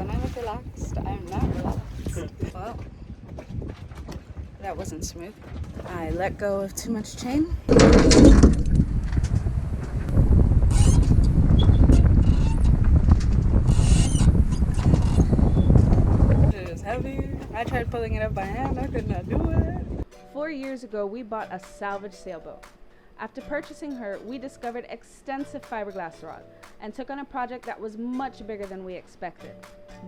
When I look relaxed, I'm not relaxed. Well, that wasn't smooth. I let go of too much chain. It is heavy. I tried pulling it up by hand. I could not do it. 4 years ago, we bought a salvage sailboat. After purchasing her, we discovered extensive fiberglass rod and took on a project that was much bigger than we expected.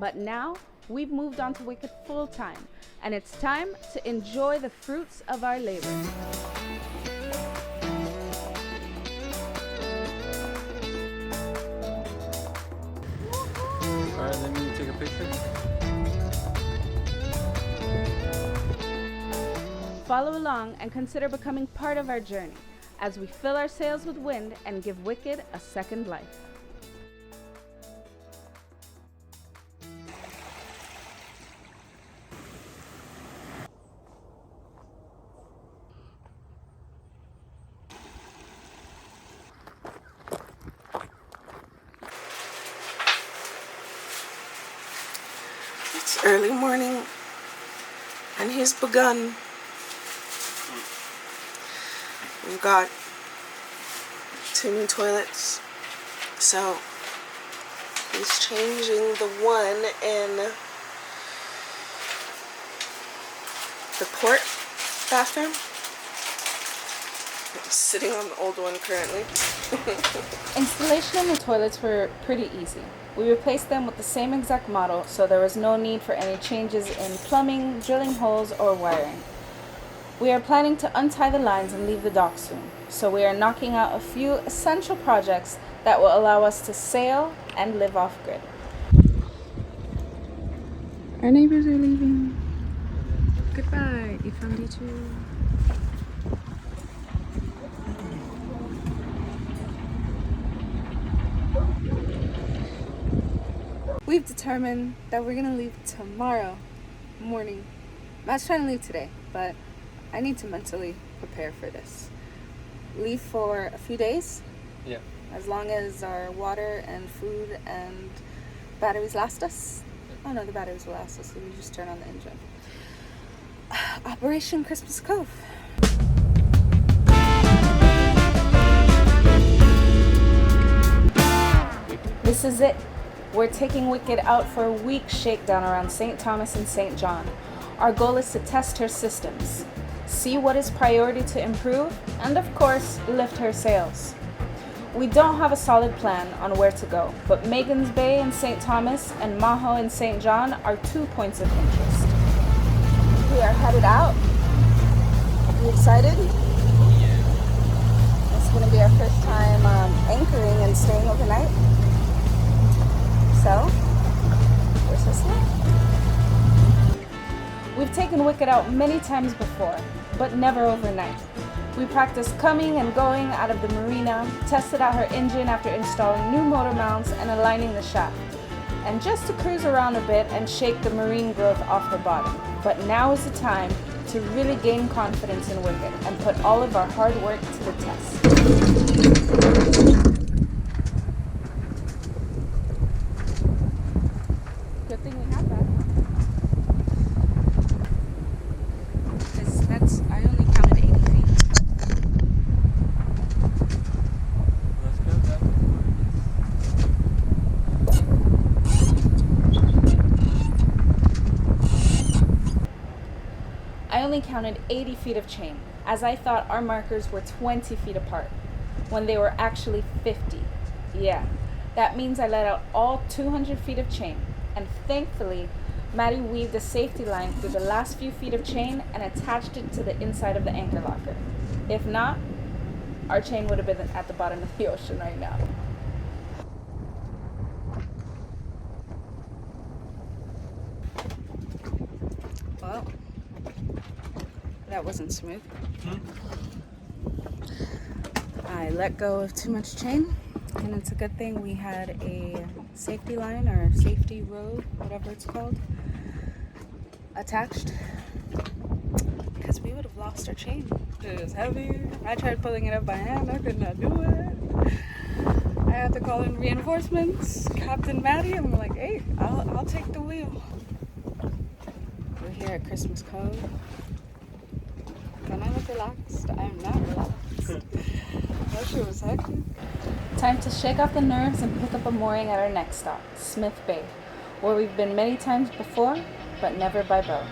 But now, we've moved on to Wicked full time, and it's time to enjoy the fruits of our labor. Alright, let me take a picture. Follow along and consider becoming part of our journey as we fill our sails with wind and give Wicked a second life. It's early morning and he's begun. We've got 2 new toilets, so he's changing the one in the port bathroom. I'm sitting on the old one currently. Installation in the toilets were pretty easy. We replaced them with the same exact model, so there was no need for any changes in plumbing, drilling holes, or wiring. We are planning to untie the lines and leave the dock soon, so we are knocking out a few essential projects that will allow us to sail and live off-grid. Our neighbors are leaving. Goodbye, Ifamdichu. We've determined that we're gonna leave tomorrow morning. Matt's trying to leave today, but I need to mentally prepare for this. Leave for a few days. Yeah. As long as our water and food and batteries last us. Oh no, the batteries will last us, so we just turn on the engine. Operation Christmas Cove. This is it. We're taking Wicked out for a week shakedown around St. Thomas and St. John. Our goal is to test her systems, see what is priority to improve, and of course, lift her sails. We don't have a solid plan on where to go, but Megan's Bay in St. Thomas and Maho in St. John are 2 points of interest. We are headed out. Are you excited? It's going to be our first time anchoring and staying overnight. So, where's this one? We've taken Wicked out many times before, but never overnight. We practiced coming and going out of the marina, tested out her engine after installing new motor mounts and aligning the shaft, and just to cruise around a bit and shake the marine growth off her bottom. But now is the time to really gain confidence in Wicked and put all of our hard work to the test. Good thing we have that. I only counted 80 feet. Let's go that I only counted 80 feet of chain, as I thought our markers were 20 feet apart, when they were actually 50. Yeah, that means I let out all 200 feet of chain, and thankfully, Maddie weaved a safety line through the last few feet of chain and attached it to the inside of the anchor locker. If not, our chain would have been at the bottom of the ocean right now. Well, that wasn't smooth. I let go of too much chain, and it's a good thing we had a safety line or safety rope, whatever it's called, attached, because we would have lost our chain. It was heavy. I tried pulling it up by hand. I could not do it. I had to call in reinforcements. Captain Maddie, I'm like, hey, I'll take the wheel. We're here at Christmas Cove. Can I look relaxed? I'm not relaxed. That shit was hectic. Time to shake off the nerves and pick up a mooring at our next stop, Smith Bay, where we've been many times before, but never by boat.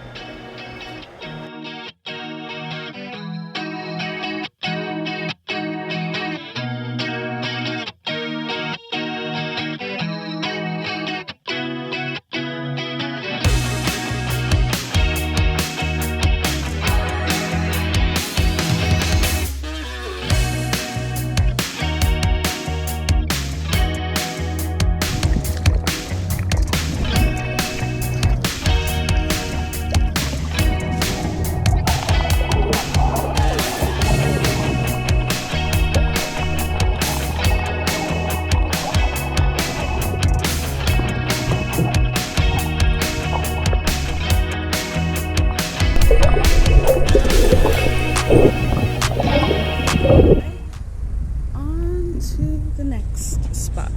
On to the next spot.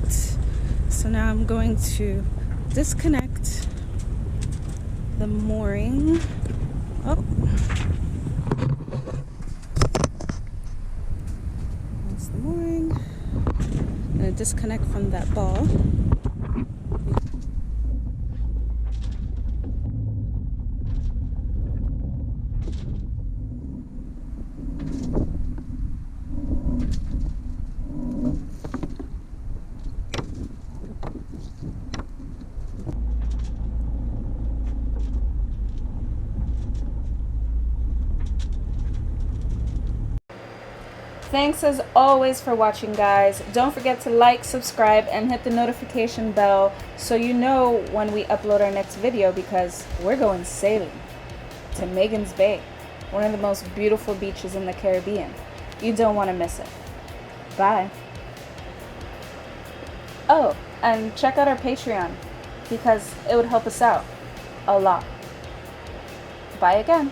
So now I'm going to disconnect the mooring. Oh. That's the mooring. I'm going to disconnect from that ball. Thanks as always for watching, guys. Don't forget to like, subscribe, and hit the notification bell so you know when we upload our next video, because we're going sailing to Megan's Bay, one of the most beautiful beaches in the Caribbean. You don't want to miss it. Bye. Oh, and check out our Patreon, because it would help us out a lot. Bye again.